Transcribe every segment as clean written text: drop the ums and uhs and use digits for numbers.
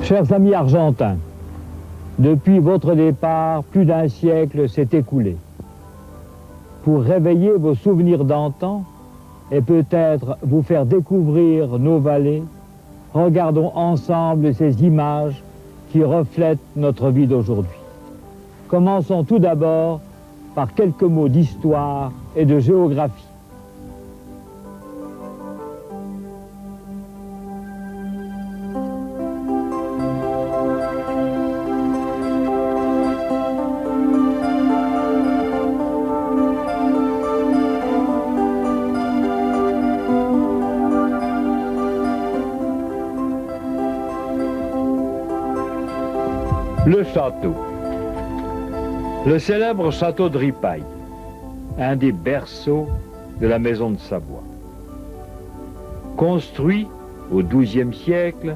Chers amis argentins, depuis votre départ, plus d'un siècle s'est écoulé. Pour réveiller vos souvenirs d'antan et peut-être vous faire découvrir nos vallées, regardons ensemble ces images qui reflètent notre vie d'aujourd'hui. Commençons tout d'abord par quelques mots d'histoire et de géographie. Le château. Le célèbre château de Ripaille, un des berceaux de la maison de Savoie. Construit au XIIe siècle,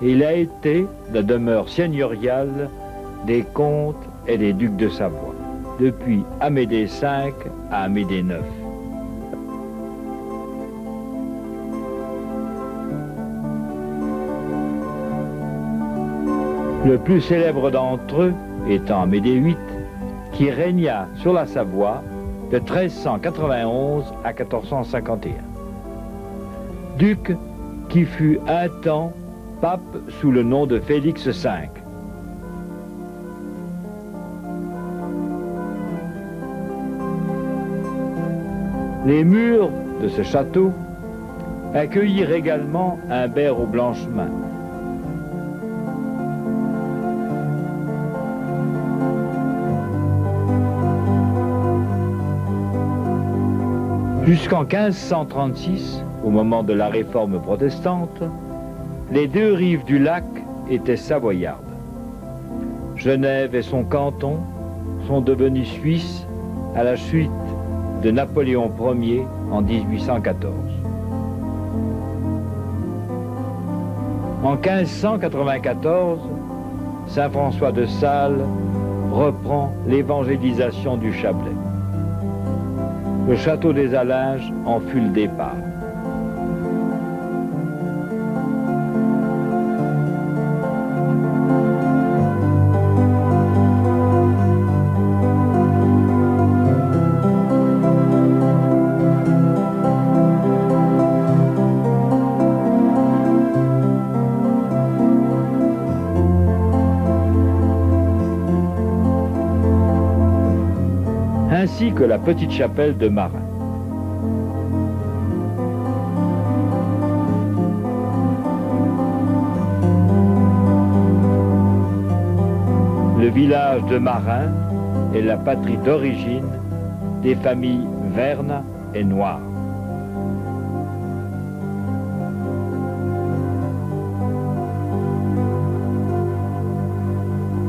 il a été la demeure seigneuriale des comtes et des ducs de Savoie, depuis Amédée V à Amédée IX. Le plus célèbre d'entre eux étant Amédée VIII, qui régna sur la Savoie de 1391 à 1451. Duc qui fut un temps pape sous le nom de Félix V. Les murs de ce château accueillirent également Humbert aux Blanchemains. Jusqu'en 1536, au moment de la réforme protestante, les deux rives du lac étaient savoyardes. Genève et son canton sont devenus suisses à la chute de Napoléon Ier en 1814. En 1594, Saint François de Sales reprend l'évangélisation du Chablais. Le château des Allinges en fut le départ. Ainsi que la petite chapelle de Marin. Le village de Marin est la patrie d'origine des familles Verne et Noir.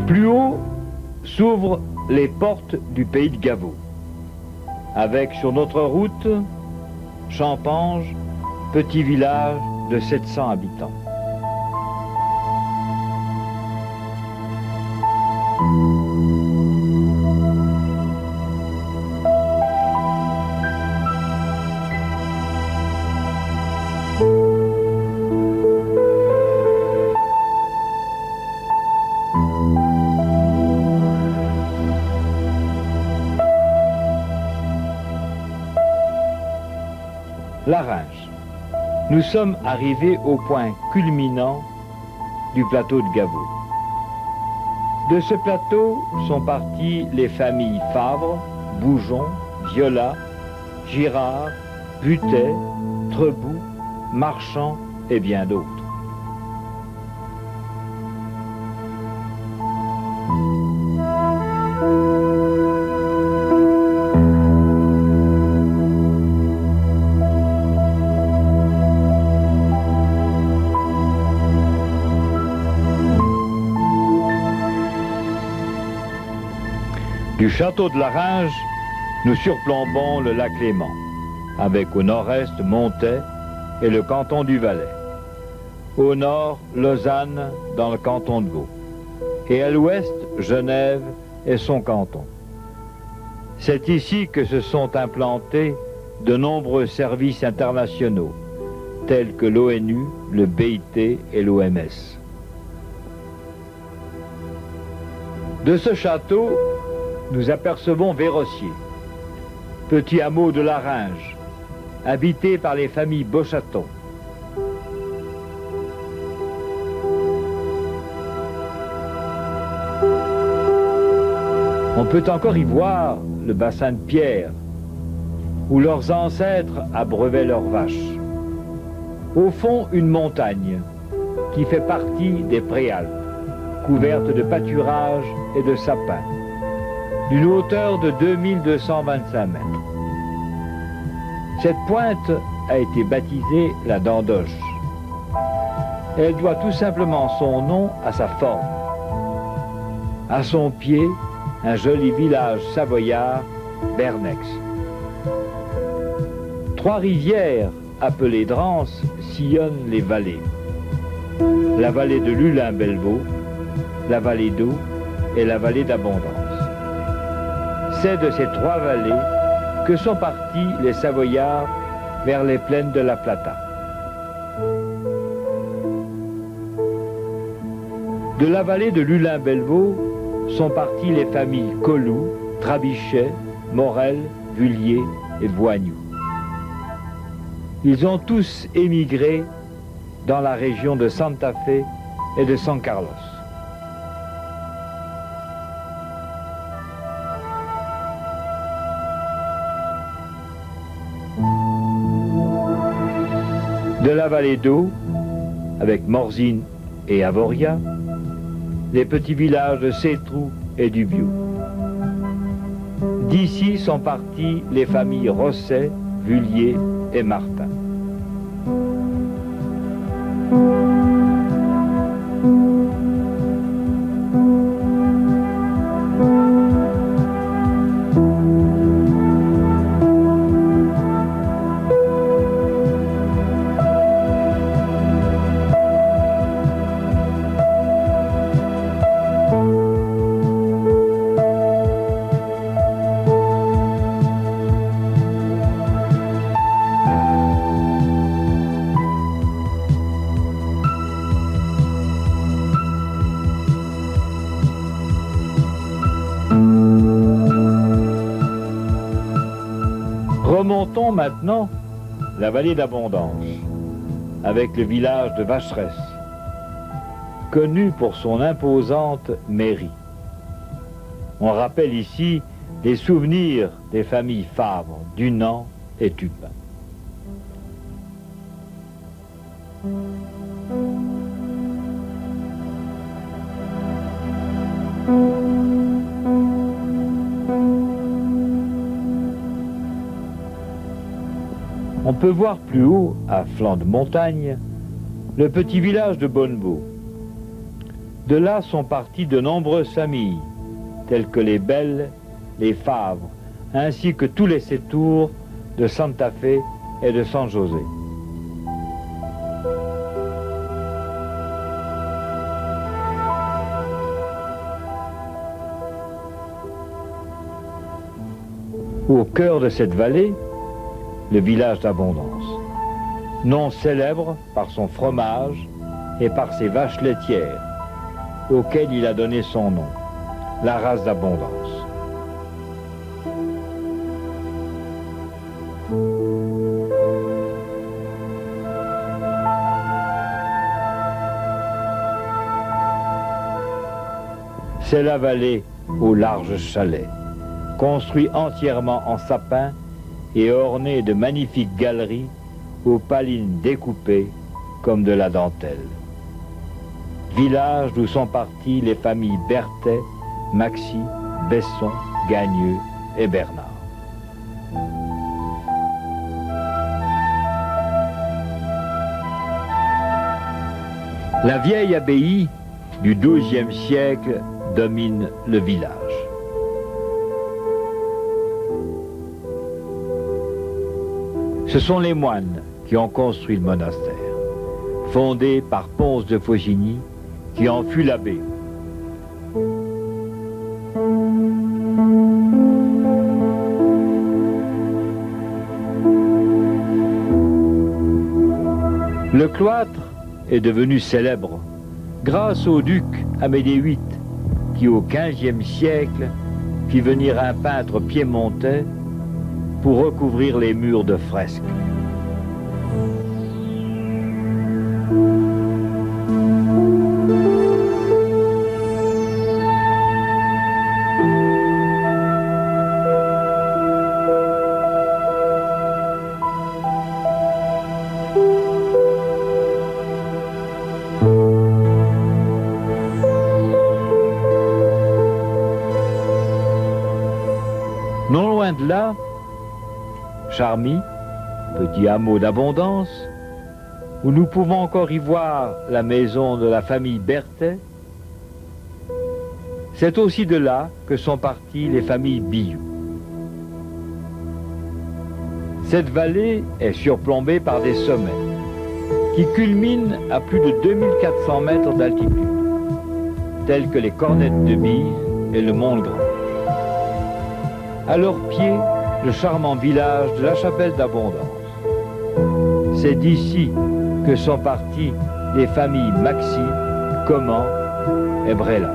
Plus haut s'ouvrent les portes du pays de Gavot, avec sur notre route Champange, petit village de 700 habitants. Larringe. Nous sommes arrivés au point culminant du plateau de Gavot. De ce plateau sont parties les familles Favre, Boujon, Viola, Girard, Butet, Trebout, Marchand et bien d'autres. Du château de Larringe, nous surplombons le lac Léman, avec au nord-est Montet et le canton du Valais. Au nord, Lausanne dans le canton de Vaud. Et à l'ouest, Genève et son canton. C'est ici que se sont implantés de nombreux services internationaux, tels que l'ONU, le BIT et l'OMS. De ce château, nous apercevons Vérossier, petit hameau de la Ringe, habité par les familles Beauchaton. On peut encore y voir le bassin de pierre, où leurs ancêtres abreuvaient leurs vaches. Au fond, une montagne qui fait partie des Préalpes, couverte de pâturages et de sapins, d'une hauteur de 2225 mètres. Cette pointe a été baptisée la Dandoche. Elle doit tout simplement son nom à sa forme. À son pied, un joli village savoyard, Bernex. 3 rivières, appelées Drances, sillonnent les vallées. La vallée de l'Ulin-Bellevaux, la vallée d'Eau et la vallée d'Abondance. C'est de ces 3 vallées que sont partis les Savoyards vers les plaines de la Plata. De la vallée de l'Ulin-Bellevaux sont partis les familles Collou, Trabichet, Morel, Vullier et Boignoux. Ils ont tous émigré dans la région de Santa Fe et de San Carlos. De la vallée d'Eau, avec Morzine et Avoria, les petits villages de Sétrou et du Biou. D'ici sont partis les familles Rosset, Vullier et Martin. Remontons maintenant la vallée d'Abondance, avec le village de Vacheresse, connu pour son imposante mairie. On rappelle ici les souvenirs des familles Favre, Dunant et Tupin. On peut voir plus haut, à flanc de montagne, le petit village de Bonnebeau. De là sont parties de nombreuses familles, telles que les Belles, les Favre, ainsi que tous les sétours de Santa Fe et de San José. Au cœur de cette vallée, le village d'Abondance, nom célèbre par son fromage et par ses vaches laitières, auxquelles il a donné son nom, la race d'Abondance. C'est la vallée aux larges chalets, construit entièrement en sapin et orné de magnifiques galeries aux palines découpées comme de la dentelle. Village d'où sont partis les familles Berthet, Maxy, Besson, Gagneux et Bernard. La vieille abbaye du XIIe siècle domine le village. Ce sont les moines qui ont construit le monastère, fondé par Ponce de Faucigny, qui en fut l'abbé. Le cloître est devenu célèbre grâce au duc Amédée VIII, qui au XVe siècle fit venir un peintre piémontais pour recouvrir les murs de fresques. Non loin de là, Charmy, petit hameau d'abondance, où nous pouvons encore y voir la maison de la famille Berthet, c'est aussi de là que sont parties les familles Biou. Cette vallée est surplombée par des sommets qui culminent à plus de 2400 mètres d'altitude, tels que les Cornettes de Bise et le Mont-Grand. À leurs pieds, le charmant village de la Chapelle d'Abondance. C'est d'ici que sont parties les familles Maxy, Comment et Brella.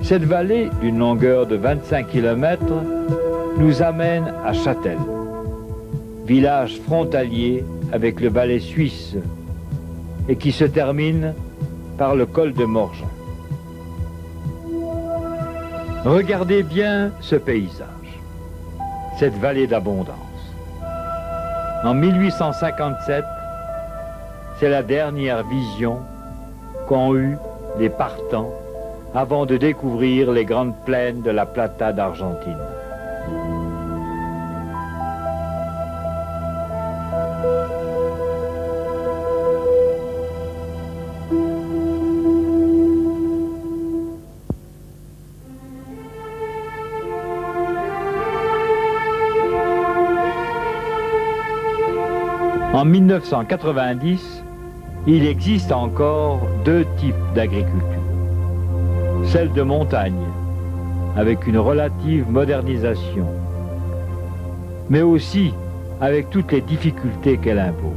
Cette vallée, d'une longueur de 25 km, nous amène à Châtel, village frontalier avec le Valais suisse et qui se termine par le col de Morgin. Regardez bien ce paysage, cette vallée d'abondance. En 1857, c'est la dernière vision qu'ont eue les partants avant de découvrir les grandes plaines de la Plata d'Argentine. En 1990, il existe encore deux types d'agriculture. Celle de montagne, avec une relative modernisation, mais aussi avec toutes les difficultés qu'elle impose.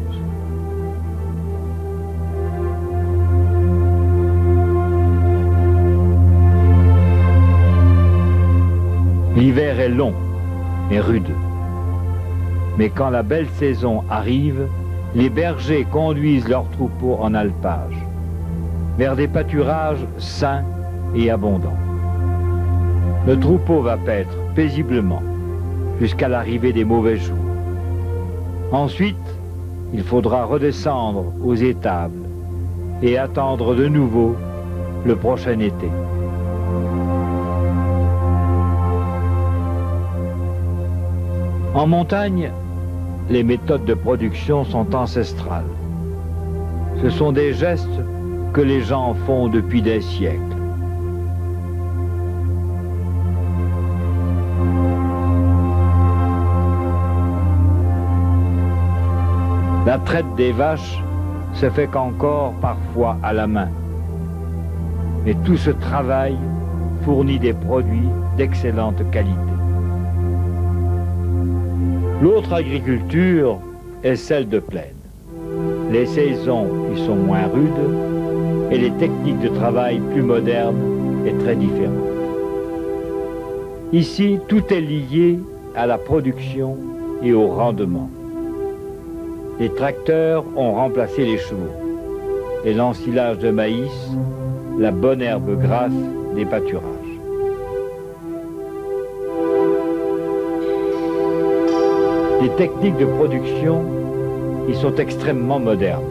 L'hiver est long et rude, mais quand la belle saison arrive, les bergers conduisent leurs troupeaux en alpage, vers des pâturages sains et abondant. Le troupeau va paître paisiblement jusqu'à l'arrivée des mauvais jours. Ensuite, il faudra redescendre aux étables et attendre de nouveau le prochain été. En montagne, les méthodes de production sont ancestrales. Ce sont des gestes que les gens font depuis des siècles. La traite des vaches se fait qu'encore parfois à la main. Mais tout ce travail fournit des produits d'excellente qualité. L'autre agriculture est celle de plaine. Les saisons y sont moins rudes et les techniques de travail plus modernes et très différentes. Ici, tout est lié à la production et au rendement. Les tracteurs ont remplacé les chevaux et l'ensilage de maïs, la bonne herbe grasse des pâturages. Les techniques de production y sont extrêmement modernes.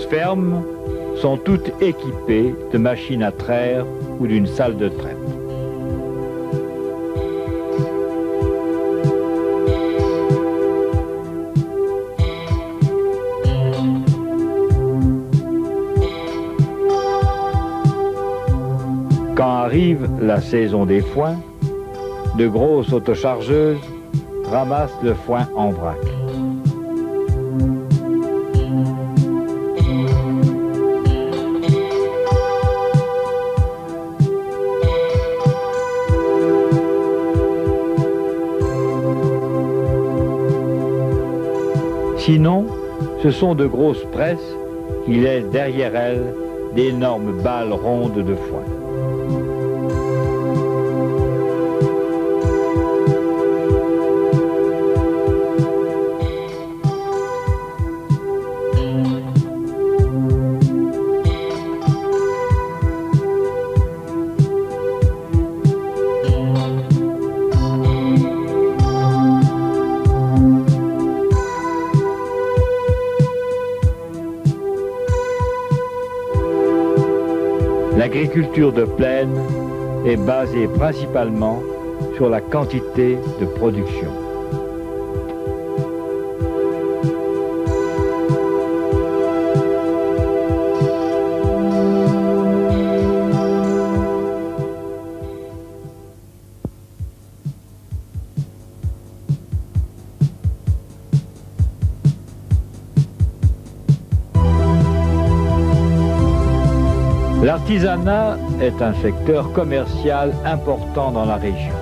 fermes sont toutes équipées de machines à traire ou d'une salle de traite. Quand arrive la saison des foins, de grosses autochargeuses ramassent le foin en vrac. Sinon, ce sont de grosses presses qui laissent derrière elles d'énormes balles rondes de foin. L'agriculture de plaine est basée principalement sur la quantité de production. L'artisanat est un secteur commercial important dans la région.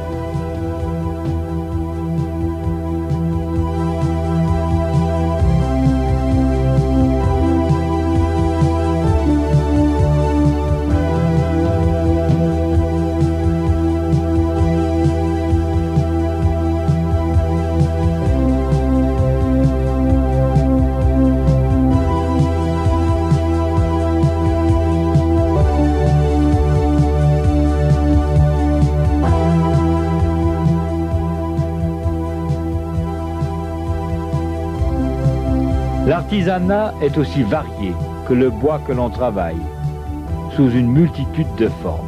L'artisanat est aussi varié que le bois que l'on travaille, sous une multitude de formes.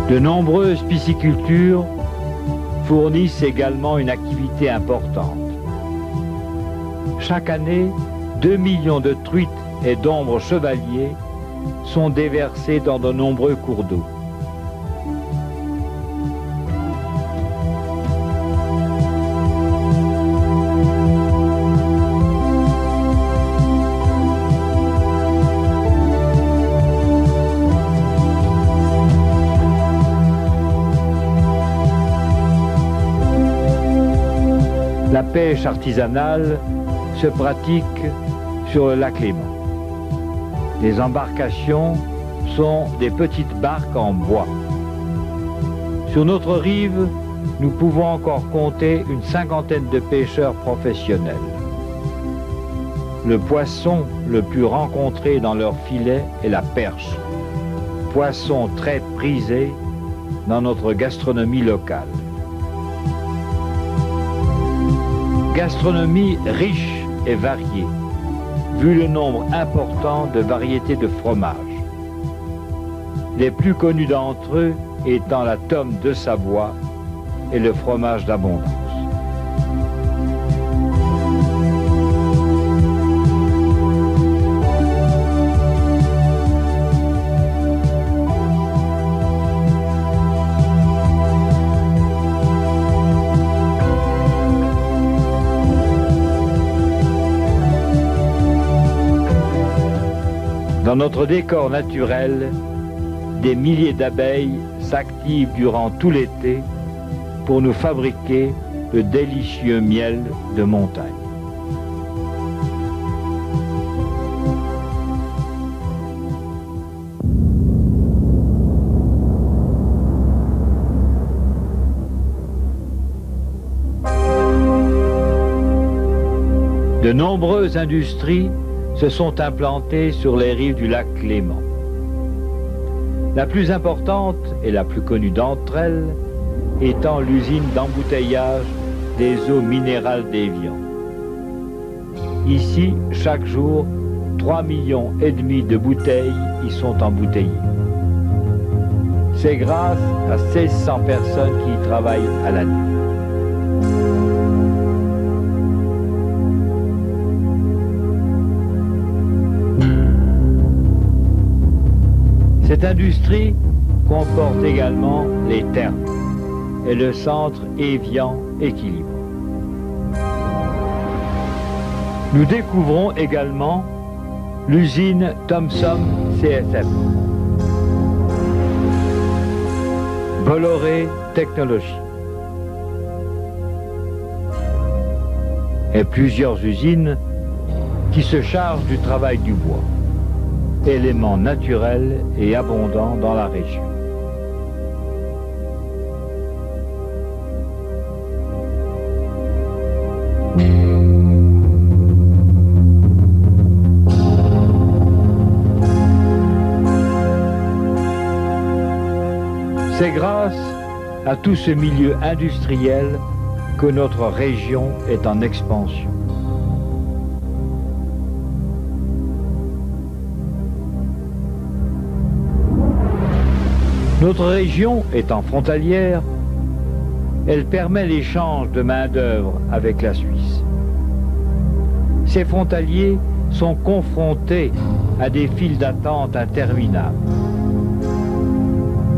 De nombreuses piscicultures fournissent également une activité importante. Chaque année, 2 millions de truites et d'ombres chevaliers sont déversées dans de nombreux cours d'eau. La pêche artisanale se pratique sur le lac Léman. Les embarcations sont des petites barques en bois. Sur notre rive, nous pouvons encore compter une cinquantaine de pêcheurs professionnels. Le poisson le plus rencontré dans leur filet est la perche, poisson très prisé dans notre gastronomie locale. Gastronomie riche et variée, vu le nombre important de variétés de fromages. Les plus connus d'entre eux étant la tome de Savoie et le fromage d'abondance. Dans notre décor naturel, des milliers d'abeilles s'activent durant tout l'été pour nous fabriquer le délicieux miel de montagne. nombreuses industries se sont implantées sur les rives du lac Léman. La plus importante et la plus connue d'entre elles étant l'usine d'embouteillage des eaux minérales d'Évian. Ici, chaque jour, 3,5 millions de bouteilles y sont embouteillées. C'est grâce à 1600 personnes qui y travaillent à l'année. Cette industrie comporte également les thermes et le centre Évian Équilibre. Nous découvrons également l'usine Thomson CSM, Bolloré Technologies et plusieurs usines qui se chargent du travail du bois, élément naturel et abondant dans la région. C'est grâce à tout ce milieu industriel que notre région est en expansion. Notre région étant frontalière, elle permet l'échange de main-d'œuvre avec la Suisse. Ces frontaliers sont confrontés à des files d'attente interminables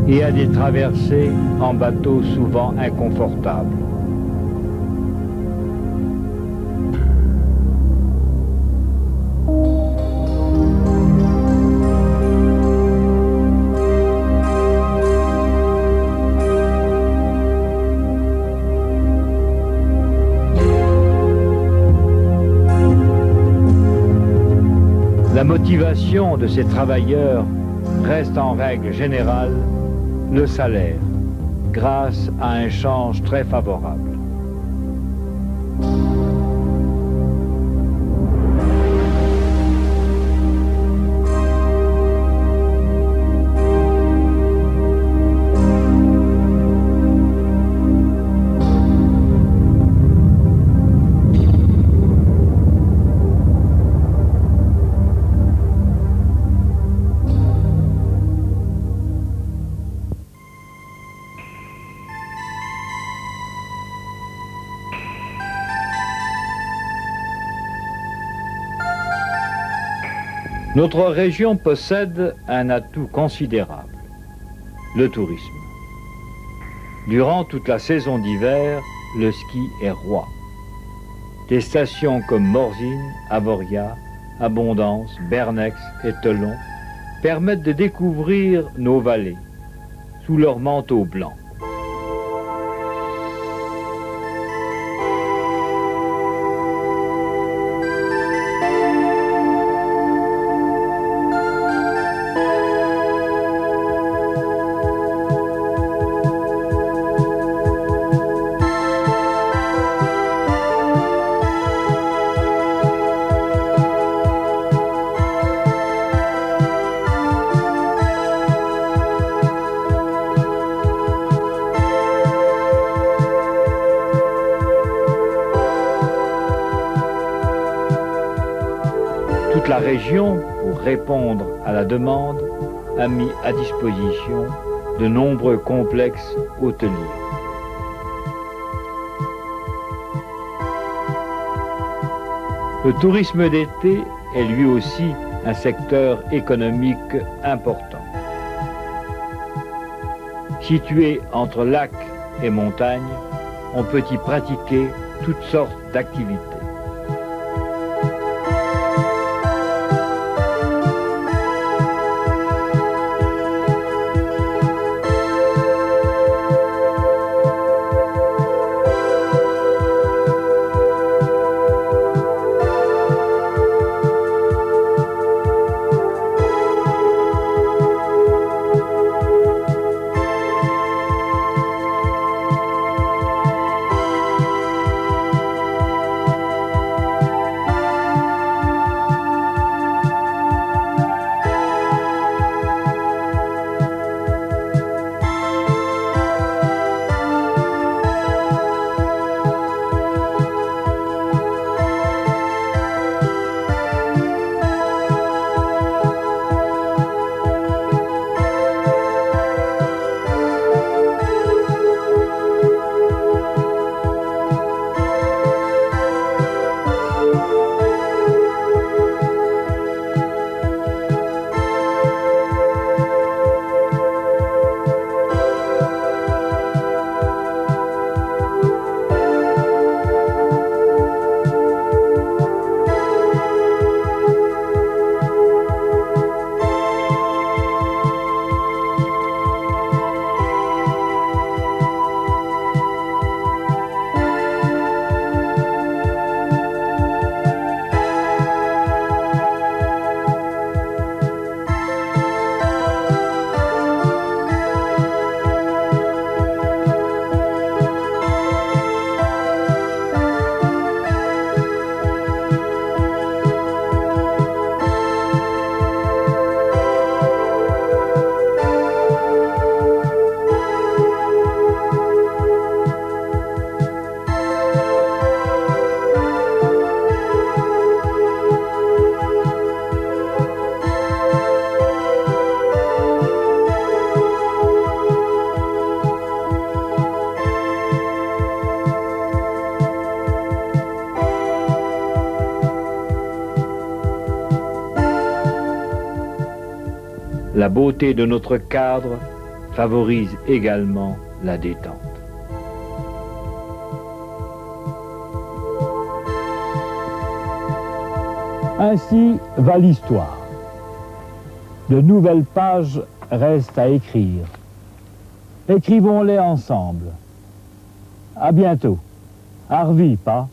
et à des traversées en bateau souvent inconfortables. La motivation de ces travailleurs reste en règle générale le salaire, grâce à un change très favorable. Notre région possède un atout considérable, le tourisme. Durant toute la saison d'hiver, le ski est roi. Des stations comme Morzine, Avoria, Abondance, Bernex et Telon permettent de découvrir nos vallées sous leur manteau blanc. Toute la région, pour répondre à la demande, a mis à disposition de nombreux complexes hôteliers. Le tourisme d'été est lui aussi un secteur économique important. Situé entre lac et montagne, on peut y pratiquer toutes sortes d'activités. la beauté de notre cadre favorise également la détente. Ainsi va l'histoire. De nouvelles pages restent à écrire. Écrivons-les ensemble. À bientôt. Arvi, pas.